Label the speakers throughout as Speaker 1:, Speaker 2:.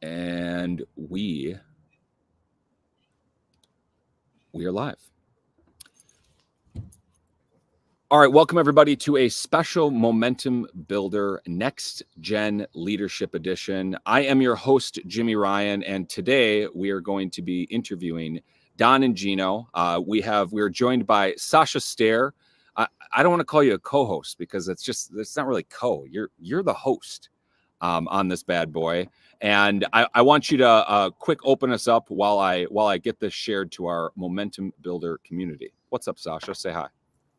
Speaker 1: And we are live. All right, welcome everybody to a special Momentum Builder Next Gen Leadership Edition. I am your host, Jimmy Ryan, and today we are going to be interviewing Don and Gino. We are joined by Sasha Stair. I don't want to call you a co-host because it's not really co. You're the host on this bad boy. And I want you to quick open us up while I get this shared to our Momentum Builder community. What's up, Sasha? Say hi.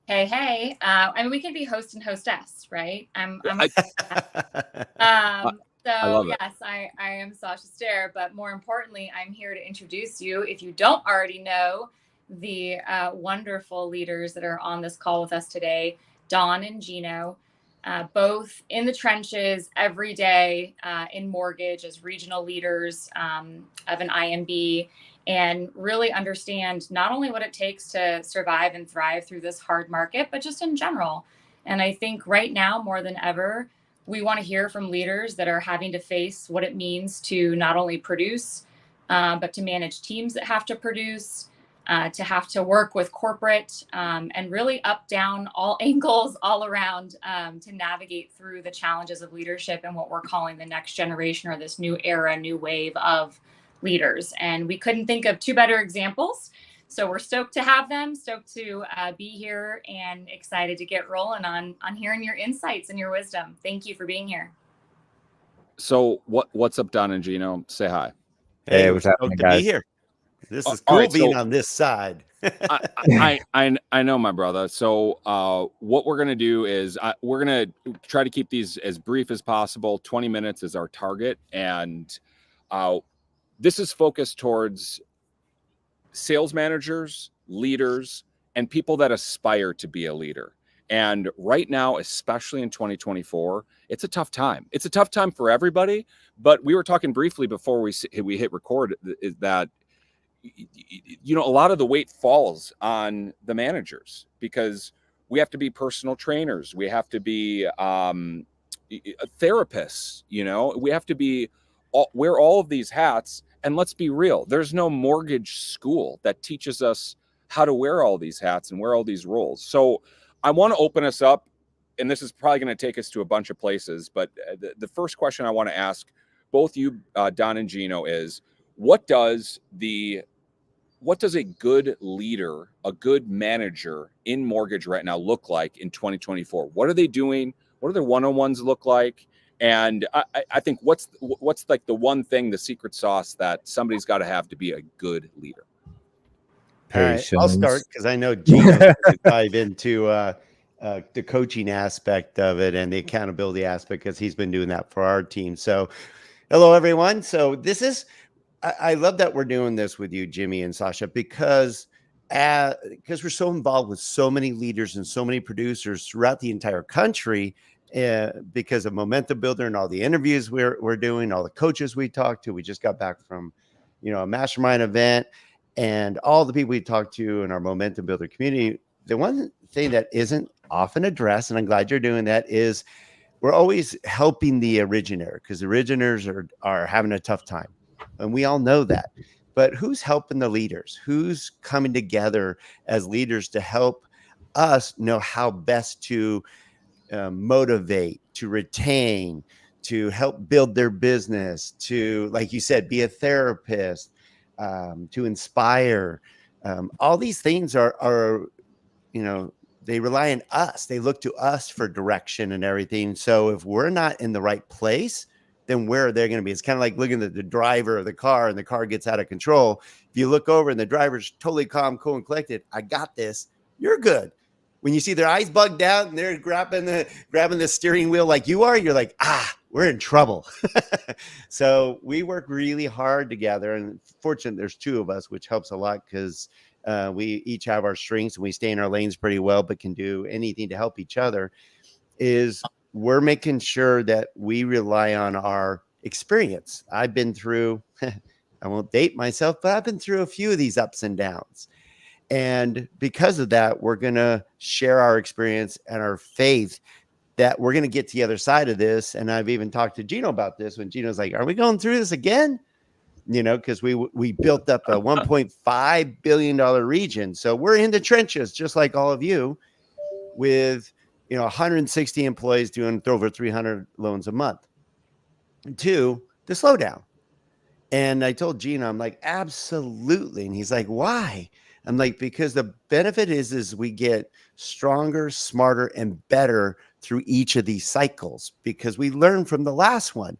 Speaker 2: Hey. I mean, we can be host and hostess, right? I love it. Yes, I am Sasha Stair, but more importantly, I'm here to introduce you, if you don't already know, the wonderful leaders that are on this call with us today, Don and Gino, both in the trenches every day in mortgage as regional leaders of an IMB, and really understand not only what it takes to survive and thrive through this hard market, but just in general. And I think right now, more than ever, we want to hear from leaders that are having to face what it means to not only produce, but to manage teams that have to produce, to have to work with corporate, and really up, down, all angles, all around, to navigate through the challenges of leadership and what we're calling the next generation, or this new era, new wave of leaders. And we couldn't think of two better examples. So we're stoked to have them, stoked to be here, and excited to get rolling on hearing your insights and your wisdom. Thank you for being here.
Speaker 1: So what's up, Don and Gino? Say hi.
Speaker 3: Hey, what's happening, guys? Be here. This is cool right, being on this side.
Speaker 1: I know, my brother. So what we're going to do is we're going to try to keep these as brief as possible. 20 minutes is our target. And this is focused towards sales managers, leaders, and people that aspire to be a leader. And right now, especially in 2024, it's a tough time. It's a tough time for everybody. But we were talking briefly before we hit record is that, you know, a lot of the weight falls on the managers because we have to be personal trainers. We have to be therapists. You know, we have to wear all of these hats. And let's be real, there's no mortgage school that teaches us how to wear all these hats and wear all these roles. So I want to open us up, and this is probably going to take us to a bunch of places. But the first question I want to ask both you, Don and Gino, is what does a good leader, a good manager in mortgage right now look like in 2024? What are they doing? What do their one-on-ones look like? And I think what's like the one thing, the secret sauce that somebody's got to have to be a good leader?
Speaker 3: All right, I'll start because I know Gino can dive into the coaching aspect of it and the accountability aspect because he's been doing that for our team. So hello, everyone. So I love that we're doing this with you, Jimmy and Sasha, because we're so involved with so many leaders and so many producers throughout the entire country. Because of Momentum Builder and all the interviews we're doing, all the coaches we talked to. We just got back from, a mastermind event, and all the people we talked to in our Momentum Builder community. The one thing that isn't often addressed, and I'm glad you're doing that, is we're always helping the originator because the originators are having a tough time, and we all know that. But who's helping the leaders? Who's coming together as leaders to help us know how best to motivate, to retain, to help build their business, to, like you said, be a therapist, to inspire. All these things are, they rely on us. They look to us for direction and everything. So if we're not in the right place, then where are they going to be? It's kind of like looking at the driver of the car and the car gets out of control. If you look over and the driver's totally calm, cool, and collected, I got this, you're good. When you see their eyes bugged out and they're grabbing the steering wheel like you are, you're like, we're in trouble. So we work really hard together, and fortunately there's two of us, which helps a lot because we each have our strengths and we stay in our lanes pretty well, but can do anything to help each other. Is we're making sure that we rely on our experience. I've been through, I won't date myself, but I've been through a few of these ups and downs. And because of that, we're going to share our experience and our faith that we're going to get to the other side of this. And I've even talked to Gino about this when Gino's like, are we going through this again? You know, because we built up a $1.5 billion region. So we're in the trenches, just like all of you, with 160 employees doing over 300 loans a month. 2, the slowdown. And I told Gino, I'm like, absolutely. And he's like, why? I'm like, because the benefit is we get stronger, smarter, and better through each of these cycles because we learn from the last one.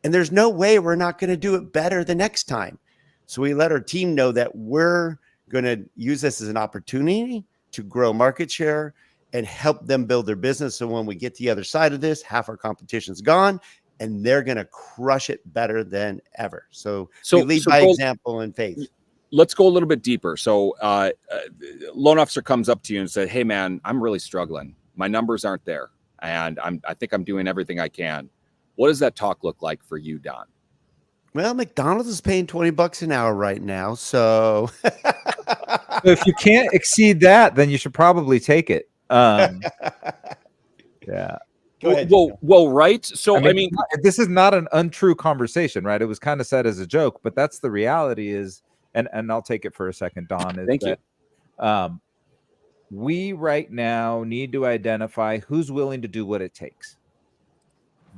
Speaker 3: And there's no way we're not going to do it better the next time. So we let our team know that we're going to use this as an opportunity to grow market share and help them build their business. So when we get to the other side of this, half our competition's gone and they're going to crush it better than ever. So we lead by example and faith.
Speaker 1: Let's go a little bit deeper. So loan officer comes up to you and said, hey man, I'm really struggling. My numbers aren't there. And I think I'm doing everything I can. What does that talk look like for you, Don?
Speaker 3: Well, McDonald's is paying $20 an hour right now. So
Speaker 4: if you can't exceed that, then you should probably take it. Yeah.
Speaker 3: Go ahead,
Speaker 1: well, right. So, I mean,
Speaker 4: this is not an untrue conversation, right? It was kind of said as a joke, but that's the reality is, and I'll take it for a second, Don. Is
Speaker 1: Thank you.
Speaker 4: We right now need to identify who's willing to do what it takes.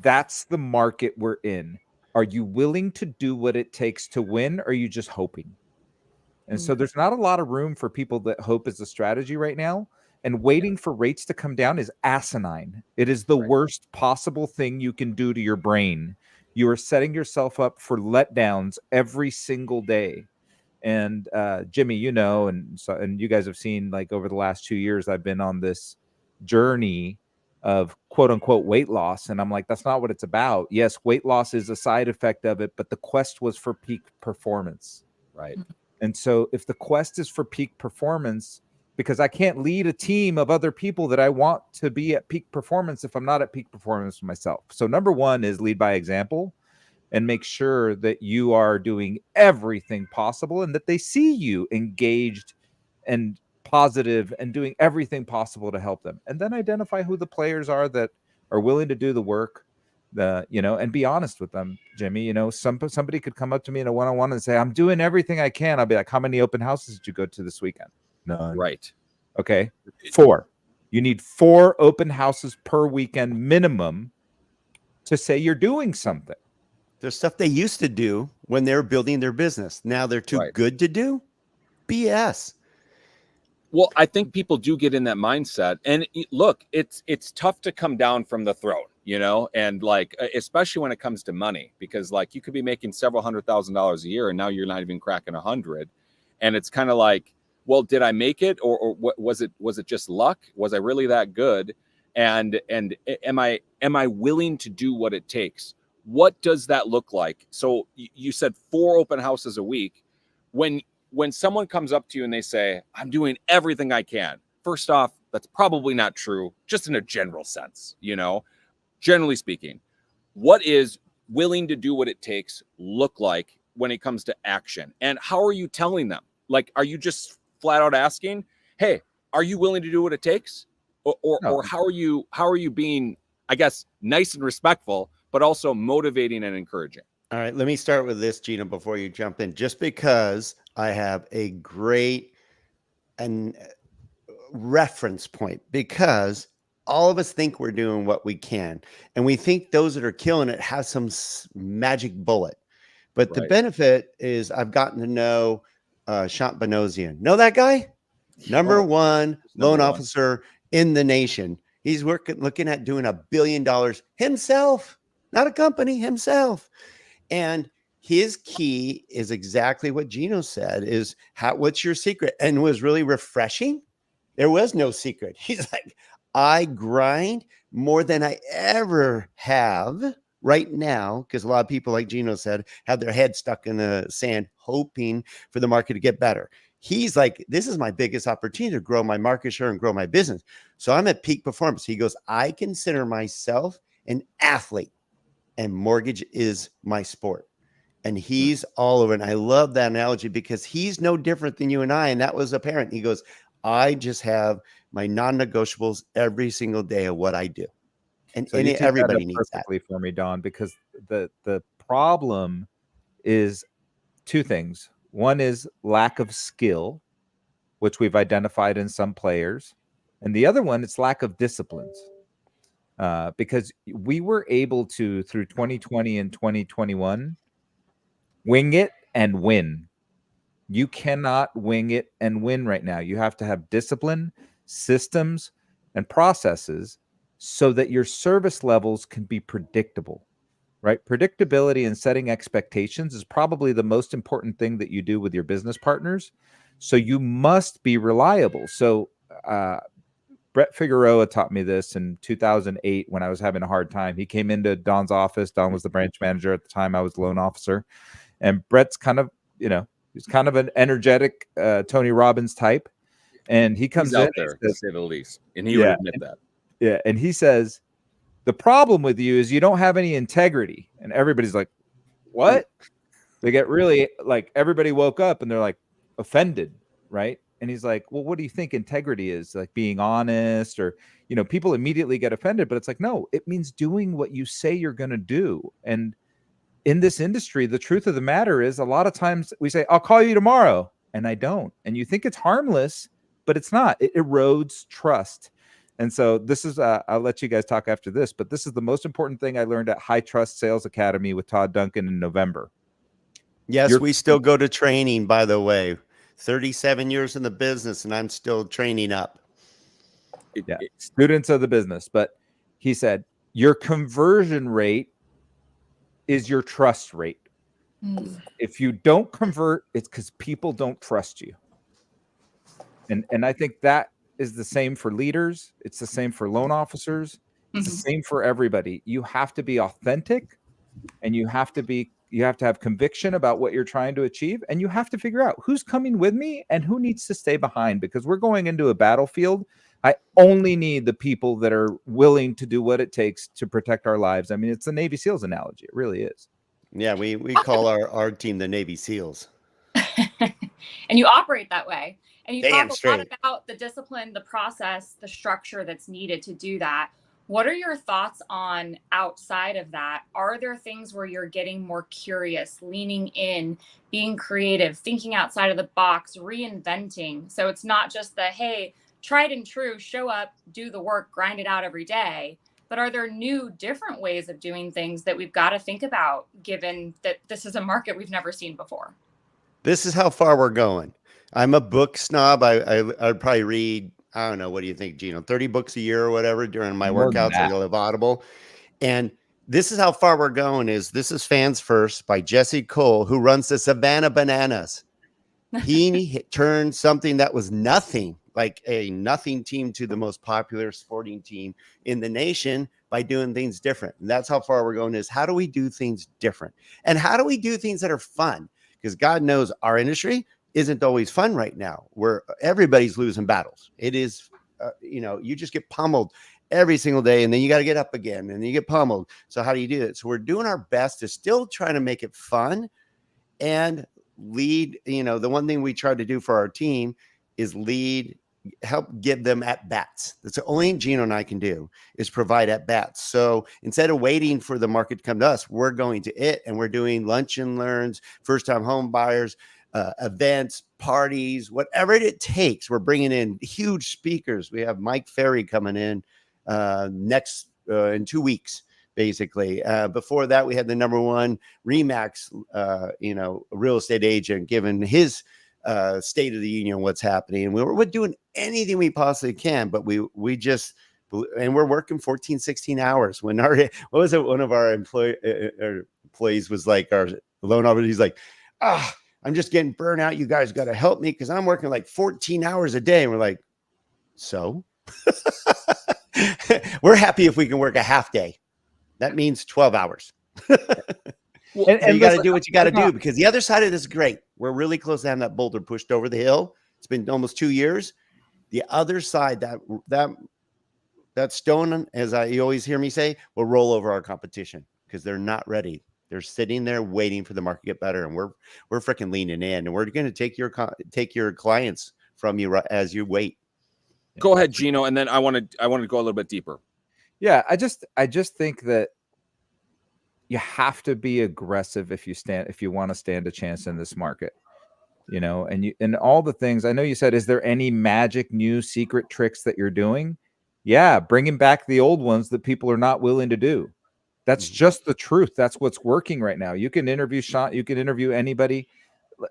Speaker 4: That's the market we're in. Are you willing to do what it takes to win? Or are you just hoping? And so there's not a lot of room for people that hope is a strategy right now. And waiting for rates to come down is asinine. It is the worst possible thing you can do to your brain. You are setting yourself up for letdowns every single day. And Jimmy, and you guys have seen, like, over the last 2 years, I've been on this journey of quote unquote weight loss. And I'm like, that's not what it's about. Yes, weight loss is a side effect of it, but the quest was for peak performance.
Speaker 1: Right.
Speaker 4: And so if the quest is for peak performance, because I can't lead a team of other people that I want to be at peak performance if I'm not at peak performance myself. So number one is lead by example and make sure that you are doing everything possible and that they see you engaged and positive and doing everything possible to help them. And then identify who the players are that are willing to do the work, and be honest with them, Jimmy. Somebody could come up to me in a one-on-one and say, I'm doing everything I can. I'll be like, how many open houses did you go to this weekend? None.
Speaker 1: Right.
Speaker 4: Okay. 4. You need 4 open houses per weekend minimum to say you're doing something.
Speaker 3: There's stuff they used to do when they were building their business. Now they're too good to do. BS.
Speaker 1: Well, I think people do get in that mindset. And look, it's tough to come down from the throne, and like, especially when it comes to money, because like you could be making several $100,000 a year and now you're not even cracking 100. And it's kind of like, well, did I make it, or what was it just luck? Was I really that good? And am I willing to do what it takes? What does that look like? So you said 4 open houses a week. When someone comes up to you and they say, I'm doing everything I can. First off, that's probably not true, just in a general sense, generally speaking. What is willing to do what it takes look like when it comes to action? And how are you telling them? Like, are you just flat out asking, hey, are you willing to do what it takes? Or how are you being, I guess, nice and respectful, but also motivating and encouraging?
Speaker 3: All right, let me start with this, Gino, before you jump in. Just because I have a great reference point, because all of us think we're doing what we can, and we think those that are killing it have some magic bullet. But the benefit is I've gotten to know Shant Banosian. Know that guy? Number one loan officer in the nation. He's looking at doing $1 billion himself, not a company, himself. And his key is exactly what Gino said, is what's your secret? And it was really refreshing. There was no secret. He's like, I grind more than I ever have right now, because a lot of people, like Gino said, have their head stuck in the sand, hoping for the market to get better. He's like, this is my biggest opportunity to grow my market share and grow my business. So I'm at peak performance. He goes, I consider myself an athlete, and mortgage is my sport. And he's all over. And I love that analogy because he's no different than you and I. And that was apparent. He goes, I just have my non-negotiables every single day of what I do. And,
Speaker 4: So
Speaker 3: and
Speaker 4: you teed that
Speaker 3: everybody
Speaker 4: up
Speaker 3: needs that.
Speaker 4: perfectly for me, Don, because the problem is two things. One is lack of skill, which we've identified in some players, and the other one is lack of disciplines. Because we were able to, through 2020 and 2021, wing it and win. You cannot wing it and win right now. You have to have discipline, systems, and processes so that your service levels can be predictable, right? Predictability and setting expectations is probably the most important thing that you do with your business partners. So you must be reliable. So Brett Figueroa taught me this in 2008 when I was having a hard time. He came into Don's office. Don was the branch manager at the time. I was the loan officer. And Brett's kind of, he's kind of an energetic Tony Robbins type. And he comes
Speaker 1: He's out
Speaker 4: in
Speaker 1: there,
Speaker 4: says,
Speaker 1: to say the least. And he would admit that.
Speaker 4: Yeah. And he says, the problem with you is you don't have any integrity. And everybody's like, what? They get really like, everybody woke up and they're like offended, right? And he's like, well, what do you think integrity is? Like being honest, or, people immediately get offended, but it's like, no, it means doing what you say you're going to do. And in this industry, the truth of the matter is a lot of times we say, I'll call you tomorrow, and I don't. And you think it's harmless, but it's not. It erodes trust. And so this is, I'll let you guys talk after this, but this is the most important thing I learned at High Trust Sales Academy with Todd Duncan in November.
Speaker 3: Yes, we still go to training, by the way. 37 years in the business, and I'm still training up.
Speaker 4: Students of the business. But he said, your conversion rate is your trust rate. If you don't convert, it's because people don't trust you. And I think that is the same for leaders. It's the same for loan officers. It's the same for everybody. You have to be authentic, and you have to have conviction about what you're trying to achieve. And you have to figure out who's coming with me and who needs to stay behind, because we're going into a battlefield. I only need the people that are willing to do what it takes to protect our lives. I mean, it's the Navy SEALs analogy. It really is.
Speaker 3: Yeah, we call our team the Navy SEAls.
Speaker 2: And you operate that way. And you
Speaker 3: Damn
Speaker 2: talk a
Speaker 3: straight.
Speaker 2: lot about the discipline, the process, the structure that's needed to do that. What are your thoughts on outside of that? Are there things where you're getting more curious, leaning in, being creative, thinking outside of the box, reinventing? So it's not just the, hey, tried and true, show up, do the work, grind it out every day. But are there new, different ways of doing things that we've got to think about, given that this is a market we've never seen before?
Speaker 3: This is how far we're going. I'm a book snob. I'd probably read, I don't know, what do you think, Gino? 30 books a year or whatever during my workouts. I live Audible. And this is how far we're going. This is Fans First by Jesse Cole, who runs the Savannah Bananas. He turned something that was nothing, like a nothing team, to the most popular sporting team in the nation by doing things different. And that's how far we're going, is how do we do things different? And how do we do things that are fun? Because God knows our industry isn't always fun right now, where everybody's losing battles. It is, you just get pummeled every single day, and then you got to get up again, and then you get pummeled. So how do you do it? So we're doing our best to still try to make it fun and lead. The one thing we try to do for our team is lead, help give them at bats. That's the only thing Gino and I can do, is provide at bats. So instead of waiting for the market to come to us, we're going to it, and we're doing lunch and learns, first time home buyers, events, parties, whatever it takes. We're bringing in huge speakers. We have Mike Ferry coming in next in 2 weeks, basically. Before that, we had the #1 Remax, real estate agent, giving his State of the Union, what's happening. And we're doing anything we possibly can, but we just, and we're working 14, 16 hours. When one of our employees was like, our loan officer, he's like, I'm just getting burnt out. You guys got to help me, because I'm working like 14 hours a day. And we're like, so we're happy if we can work a half day. That means 12 hours. And you got to do what you got to do, because the other side of this is great. We're really close to having that boulder pushed over the hill. It's been almost 2 years. The other side, that stone, as you always hear me say, will roll over our competition, because they're not ready. They're sitting there waiting for the market to get better, and we're freaking leaning in, and we're going to take your clients from you as you wait.
Speaker 1: Go ahead, Gino, and then I want to go a little bit deeper.
Speaker 4: Yeah, I just think that you have to be aggressive if you want to stand a chance in this market. And all the things I know you said, is there any magic new secret tricks that you're doing? Yeah, bringing back the old ones that people are not willing to do. That's just the truth. That's what's working right now. You can interview Sean, you can interview anybody.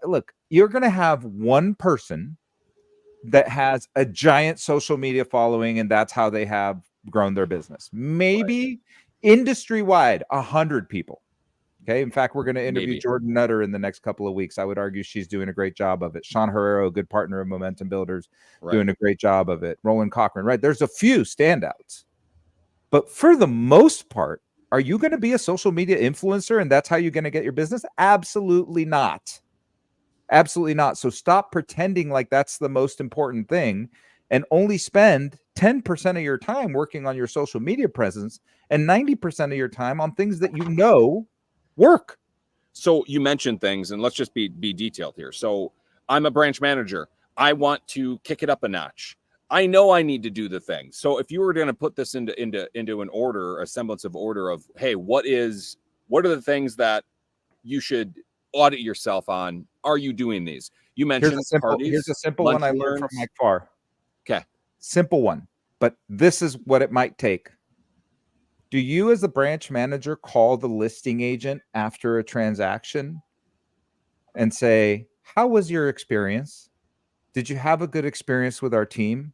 Speaker 4: Look, you're going to have one person that has a giant social media following, and that's how they have grown their business. Maybe industry wide, 100 people. Okay. In fact, we're going to interview Jordan Nutter in the next couple of weeks. I would argue she's doing a great job of it. Sean Herrero, a good partner of Momentum Builders, doing a great job of it. Roland Cochran, right? There's a few standouts. But for the most part, are you going to be a social media influencer and that's how you're going to get your business? Absolutely not. Absolutely not. So stop pretending like that's the most important thing and only spend 10% of your time working on your social media presence and 90% of your time on things that you know work.
Speaker 1: So you mentioned things, and let's just be detailed here. So I'm a branch manager. I want to kick it up a notch. I know I need to do the thing. So if you were going to put this into an order, a semblance of order of, hey, what are the things that you should audit yourself on? Are you doing these? You mentioned
Speaker 4: here's a simple one I learned from Mike Farr.
Speaker 1: Okay.
Speaker 4: Simple one, but this is what it might take. Do you, as a branch manager, call the listing agent after a transaction and say, how was your experience? Did you have a good experience with our team?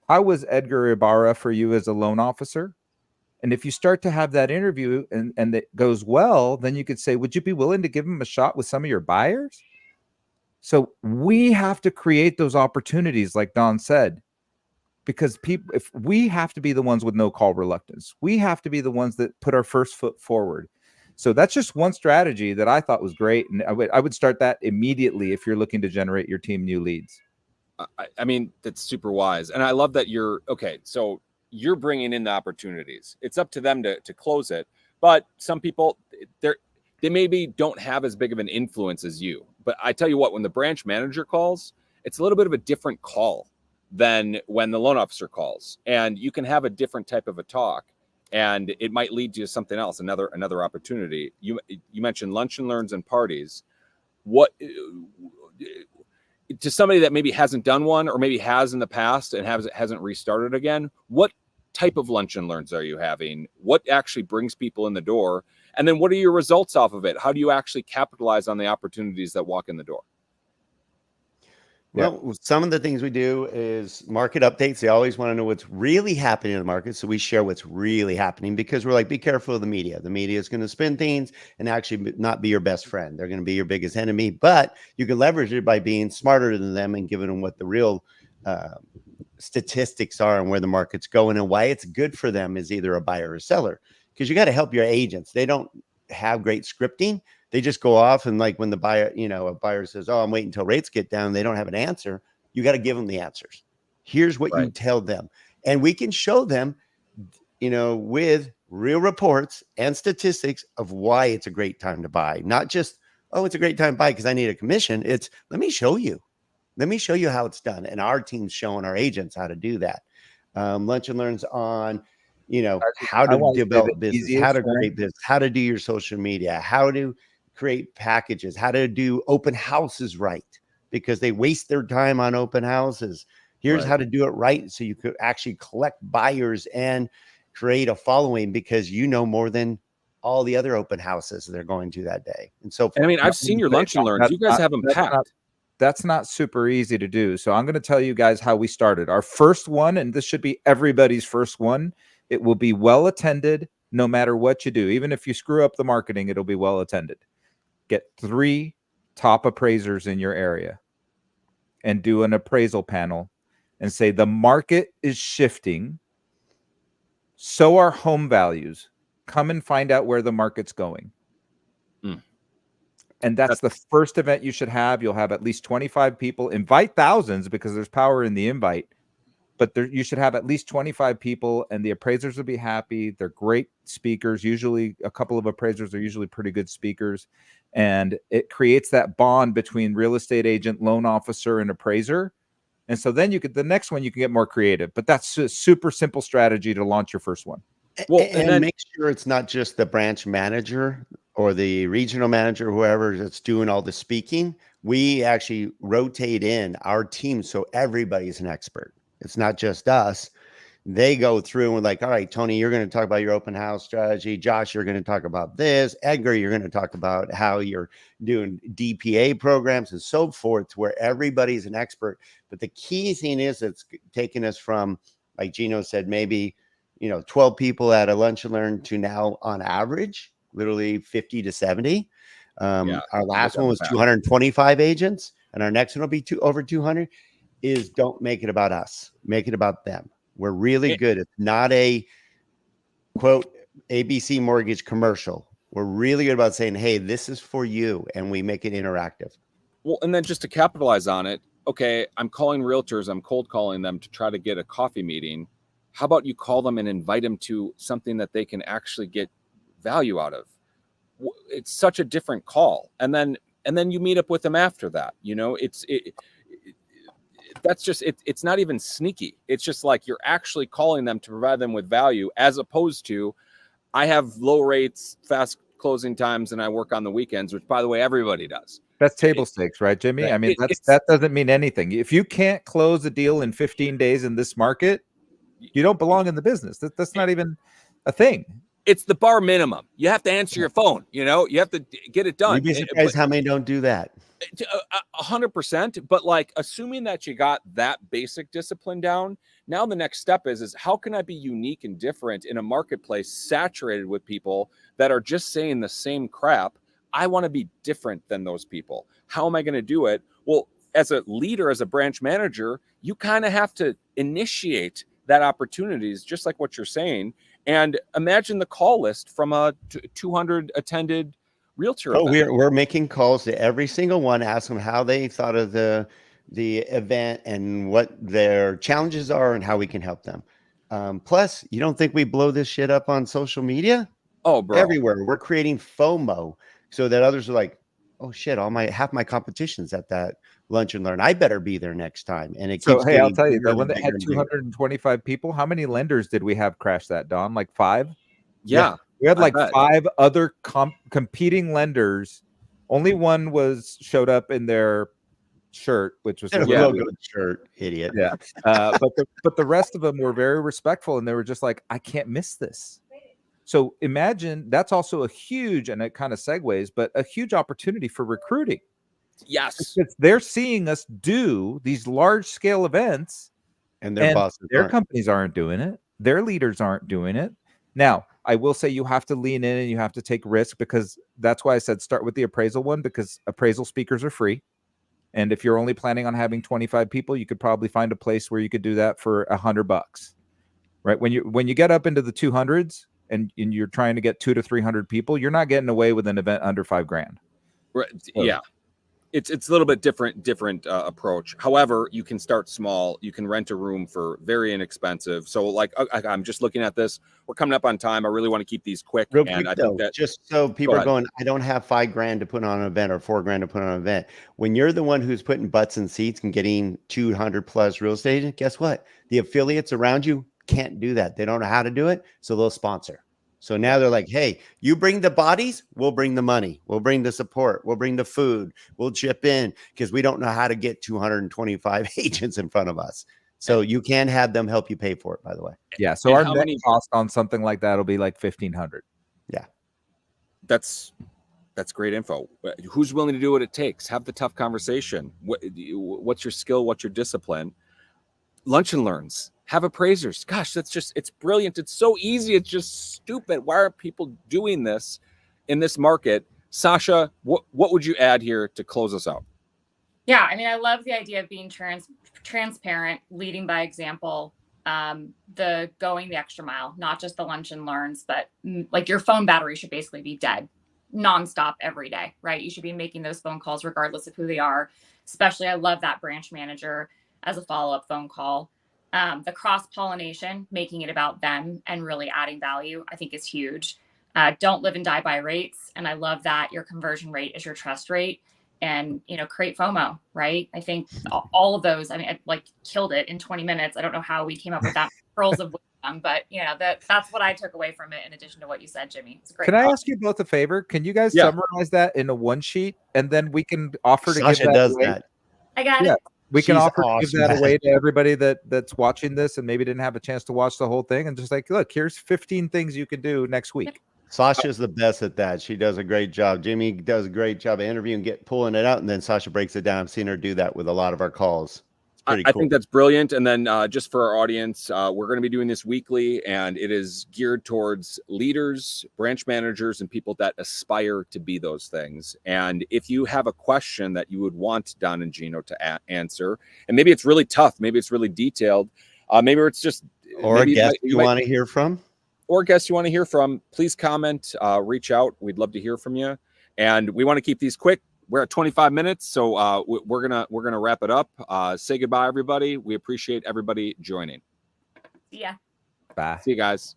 Speaker 4: How was Edgar Ibarra for you as a loan officer? And if you start to have that interview and it goes well, then you could say, would you be willing to give him a shot with some of your buyers? So we have to create those opportunities, like Don said, because if we have to be the ones with no call reluctance, we have to be the ones that put our first foot forward. So that's just one strategy that I thought was great. And I would start that immediately if you're looking to generate your team new leads.
Speaker 1: I mean, that's super wise. And I love that so you're bringing in the opportunities. It's up to them to close it. But some people, they maybe don't have as big of an influence as you. But I tell you what, when the branch manager calls, it's a little bit of a different call than when the loan officer calls. And you can have a different type of a talk, and it might lead to something else, another opportunity. You mentioned lunch and learns and parties. What to somebody that maybe hasn't done one, or maybe has in the past and hasn't restarted again, what type of lunch and learns are you having? What actually brings people in the door? And then what are your results off of it? How do you actually capitalize on the opportunities that walk in the door?
Speaker 3: Well, some of the things we do is market updates. They always want to know what's really happening in the market. So we share what's really happening, because we're like, be careful of the media. The media is going to spin things and actually not be your best friend. They're going to be your biggest enemy, but you can leverage it by being smarter than them and giving them what the real statistics are and where the market's going and why it's good for them as either a buyer or a seller. Because you got to help your agents. They don't have great scripting. They just go off, and like when the buyer, a buyer says, oh, I'm waiting until rates get down, they don't have an answer. You got to give them the answers. Here's what you tell them. And we can show them, with real reports and statistics of why it's a great time to buy. Not just, oh, it's a great time to buy because I need a commission. It's, let me show you. Let me show you how it's done. And our team's showing our agents how to do that. Lunch and learns on, how to develop business, how to create business, how to do your social media, how to create packages, how to do open houses right, because they waste their time on open houses. Here's how to do it right, so you could actually collect buyers and create a following, because you know more than all the other open houses they're going to that day. And so,
Speaker 1: I mean, I've seen your lunch and learns. You guys have them packed.
Speaker 4: That's not super easy to do. So I'm going to tell you guys how we started. Our first one, and this should be everybody's first one, it will be well attended no matter what you do. Even if you screw up the marketing, it'll be well attended. Get 3 top appraisers in your area and do an appraisal panel and say the market is shifting. So are home values. Come and find out where the market's going. And that's the first event you should have. You'll have at least 25 people. Invite thousands, because there's power in the invite. But you should have at least 25 people, and the appraisers will be happy. They're great speakers. Usually a couple of appraisers are usually pretty good speakers. And it creates that bond between real estate agent, loan officer, and appraiser And so then the next one, you can get more creative, but that's a super simple strategy to launch your first one.
Speaker 3: Well, and then make sure it's not just the branch manager or the regional manager, whoever that's doing all the speaking. We actually rotate in our team so everybody's an expert. It's not just us. They go through and we're like, all right, Tony, you're going to talk about your open house strategy. Josh, you're going to talk about this. Edgar, you're going to talk about how you're doing DPA programs and so forth, to where everybody's an expert. But the key thing is, it's taken us from, like Gino said, maybe 12 people at a lunch and learn to now on average, literally 50 to 70. Our last one was 225 agents, and our next one will be over 200. Is don't make it about us. Make it about them. We're really good. It's not a quote ABC mortgage commercial. We're really good about saying, hey, this is for you, and we make it interactive.
Speaker 1: Well, and then just to capitalize on it, okay, I'm calling realtors, I'm cold calling them to try to get a coffee meeting. How about you call them and invite them to something that they can actually get value out of? It's such a different call. And then you meet up with them after that. That's just it's not even sneaky. It's just like you're actually calling them to provide them with value, as opposed to, I have low rates, fast closing times, and I work on the weekends, which, by the way, everybody does.
Speaker 4: That's table stakes, right, Jimmy? I mean, that doesn't mean anything. If you can't close a deal in 15 days in this market, you don't belong in the business. That's not even a thing.
Speaker 1: It's the bar minimum. You have to answer your phone. You have to get it done.
Speaker 3: You'd be surprised how many don't do that.
Speaker 1: 100%. But like, assuming that you got that basic discipline down, now the next step is how can I be unique and different in a marketplace saturated with people that are just saying the same crap? I want to be different than those people. How am I going to do it? Well, as a leader, as a branch manager, you kind of have to initiate that opportunities, just like what you're saying. And imagine the call list from a 200 attended realtor event.
Speaker 3: We're making calls to every single one, ask them how they thought of the event and what their challenges are and how we can help them. Plus, you don't think we blow this shit up on social media?
Speaker 1: Oh, bro.
Speaker 3: Everywhere. We're creating FOMO so that others are like, oh shit, half my competition's at that lunch and learn. I better be there next time. And it keeps
Speaker 4: I'll tell you, that when they had 225 people, how many lenders did we have crash that, Don? Like 5?
Speaker 1: Yeah.
Speaker 4: We had like 5 other competing lenders. Only one showed up in their shirt, which was
Speaker 3: logo shirt, idiot.
Speaker 4: Yeah. But the rest of them were very respectful, and they were just like, I can't miss this. So imagine that's also a huge, and it kind of segues, but a huge opportunity for recruiting.
Speaker 1: Yes.
Speaker 4: Because they're seeing us do these large scale events,
Speaker 3: and their
Speaker 4: companies aren't doing it. Their leaders aren't doing it. Now, I will say you have to lean in and you have to take risk, because that's why I said start with the appraisal one, because appraisal speakers are free. And if you're only planning on having 25 people, you could probably find a place where you could do that for $100, right? When you get up into the 200s and you're trying to get 200 to 300 people, you're not getting away with an event under $5,000.
Speaker 1: Right. So, yeah. It's a little bit different approach. However, you can start small. You can rent a room for very inexpensive. So like, I'm just looking at this. We're coming up on time. I really want to keep these quick.
Speaker 3: Real quick, think that just so people are going, I don't have $5,000 to put on an event or $4,000 to put on an event. When you're the one who's putting butts in seats and getting 200 plus real estate agents, guess what? The affiliates around you can't do that. They don't know how to do it. So they'll sponsor. So now they're like, hey, you bring the bodies, we'll bring the money. We'll bring the support. We'll bring the food. We'll chip in, because we don't know how to get 225 agents in front of us. So you can have them help you pay for it, by the way.
Speaker 4: Yeah. So our net cost on something like that will be like $1,500.
Speaker 3: Yeah.
Speaker 1: That's great info. Who's willing to do what it takes? Have the tough conversation. What's your skill? What's your discipline? Lunch and learns. Have appraisers. Gosh, it's brilliant. It's so easy. It's just stupid. Why are people doing this in this market? Sasha, what would you add here to close us out?
Speaker 2: Yeah, I mean, I love the idea of being transparent, leading by example, the going the extra mile, not just the lunch and learns, but like your phone battery should basically be dead nonstop every day, right? You should be making those phone calls regardless of who they are. Especially, I love that branch manager as a follow-up phone call. The cross-pollination, making it about them and really adding value, I think is huge. Don't live and die by rates. And I love that your conversion rate is your trust rate. and create FOMO, right? I think all of those, I mean, I like killed it in 20 minutes. I don't know how we came up with that pearls of wisdom, but that's what I took away from it, in addition to what you said, Jimmy. It's a great.
Speaker 4: Can I ask you both a favor? Can you guys summarize that in a one sheet, and then we can offer to
Speaker 3: Sasha
Speaker 4: give that
Speaker 3: does
Speaker 4: away?
Speaker 3: that.
Speaker 2: I got it.
Speaker 4: We can
Speaker 3: She's
Speaker 4: offer to give that
Speaker 3: awesome.
Speaker 4: away to everybody that's watching this and maybe didn't have a chance to watch the whole thing, and just like, look, here's 15 things you can do next week.
Speaker 3: Sasha's the best at that. She does a great job. Jimmy does a great job of interviewing, pulling it out, and then Sasha breaks it down. I've seen her do that with a lot of our calls. It's pretty cool.
Speaker 1: I think that's brilliant. And then just for our audience, we're going to be doing this weekly, and it is geared towards leaders, branch managers, and people that aspire to be those things. And if you have a question that you would want Don and Gino to answer, and maybe it's really tough, maybe it's really detailed, maybe it's just,
Speaker 3: or a guest you want to hear from,
Speaker 1: or guests you want to hear from, please comment, reach out. We'd love to hear from you. And we want to keep these quick. We're at 25 minutes, so we're gonna wrap it up. Say goodbye, everybody. We appreciate everybody joining.
Speaker 2: Yeah.
Speaker 4: Bye.
Speaker 1: See you guys.